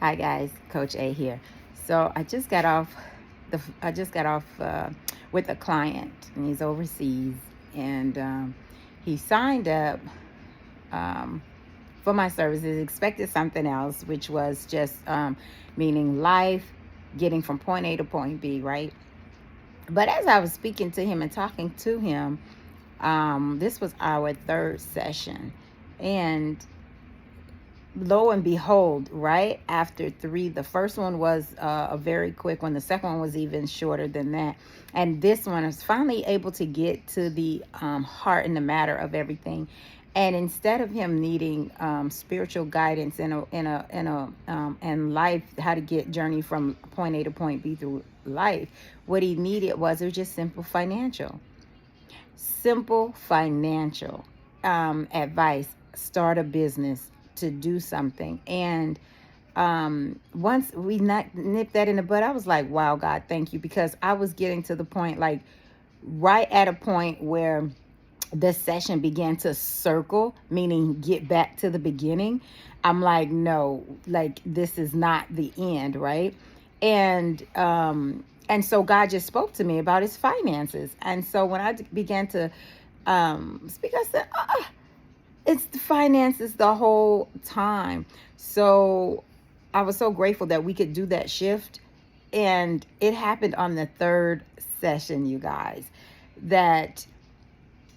Hi guys, Coach A here. So I just got off with a client, and he's overseas, and he signed up um, for my services. Expected something else, which was just meaning life, getting from point A to point B, right? But as I was speaking to him and talking to him, this was our third session, and lo and behold, right after three, the first one was a very quick one. The second one was even shorter than that. And this one is finally able to get to the heart and the matter of everything. And instead of him needing spiritual guidance in life, how to get journey from point A to point B through life, what he needed was, it was just simple financial advice. Start a business, to do something. And once we not nipped that in the bud, I was like, wow, God, thank you. Because I was getting to the point, like right at a point where the session began to circle, meaning get back to the beginning. I'm like, no, like this is not the end, right? And so God just spoke to me about his finances. And so when I began to speak, I said, it's the finances the whole time. So I was so grateful that we could do that shift. And it happened on the third session, you guys, that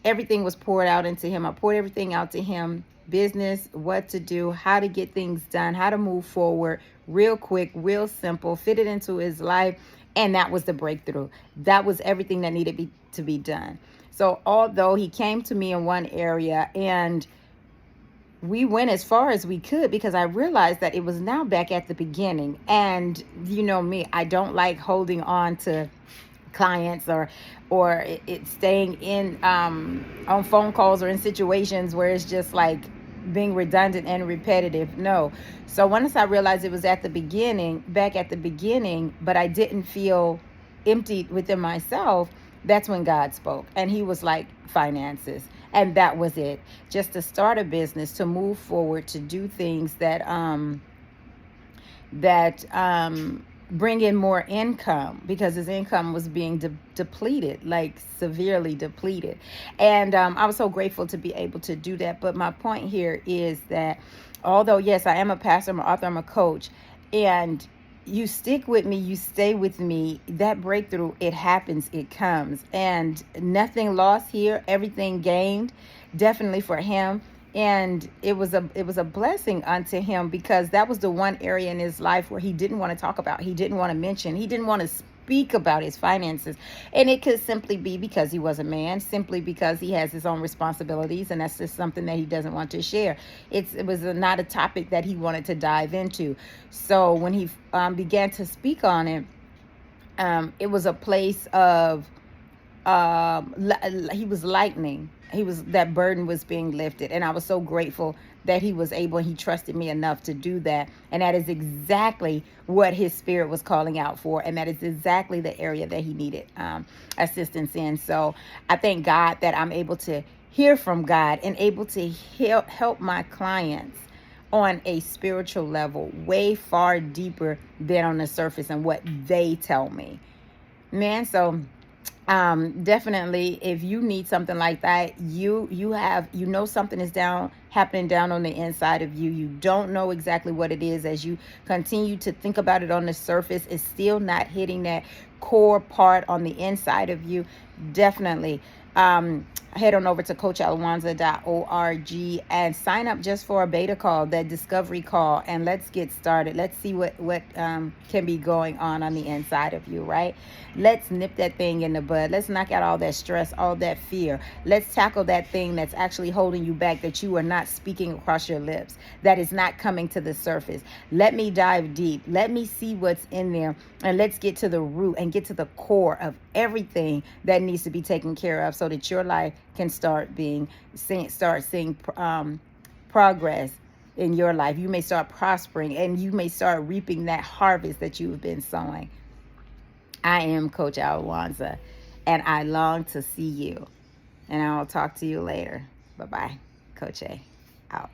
everything was poured out into him. I poured everything out to him: business, what to do, how to get things done, how to move forward real quick, real simple, fit it into his life. And that was the breakthrough. That was everything that needed to be done. So although he came to me in one area, and we went as far as we could, because I realized that it was now back at the beginning. And you know me, I don't like holding on to clients, or it staying in on phone calls or in situations where it's just like being redundant and repetitive. No. So once I realized it was at the beginning, back at the beginning, but I didn't feel empty within myself, that's when God spoke. And he was like, finances. And that was it. Just to start a business, to move forward, to do things that bring in more income, because his income was being depleted, like severely depleted. And I was so grateful to be able to do that. But my point here is that although, yes, I am a pastor, I'm an author, I'm a coach, and you stick with me, you stay with me, that breakthrough, it happens, it comes. And nothing lost here, everything gained, definitely for him. And it was a blessing unto him, because that was the one area in his life where he didn't want to talk about, he didn't want to mention, he didn't want to speak about his finances. And it could simply be because he was a man, simply because he has his own responsibilities, and that's just something that he doesn't want to share. It was not a topic that he wanted to dive into. So when he began to speak on it, it was a place of he was lightening, that burden was being lifted. And I was so grateful that he was able, he trusted me enough to do that. And that is exactly what his spirit was calling out for, and that is exactly the area that he needed assistance in. So I thank God that I'm able to hear from God and able to help my clients on a spiritual level, way far deeper than on the surface and what they tell me, man. So definitely, if you need something like that, you know something is happening down on the inside of you. You don't know exactly what it is. As you continue to think about it on the surface, it's still not hitting that core part on the inside of you. Definitely head on over to coachalwonza.org and sign up just for a beta call, that discovery call, and let's get started. Let's see what can be going on the inside of you, right? Let's nip that thing in the bud. Let's knock out all that stress, all that fear. Let's tackle that thing that's actually holding you back, that you are not speaking across your lips, that is not coming to the surface. Let me dive deep. Let me see what's in there, and let's get to the root and get to the core of everything that needs to be taken care of, so that your life can start seeing progress in your life. You may start prospering, and you may start reaping that harvest that you've been sowing. I am Coach Alwonza, and I long to see you. And I'll talk to you later. Bye-bye. Coach A, out.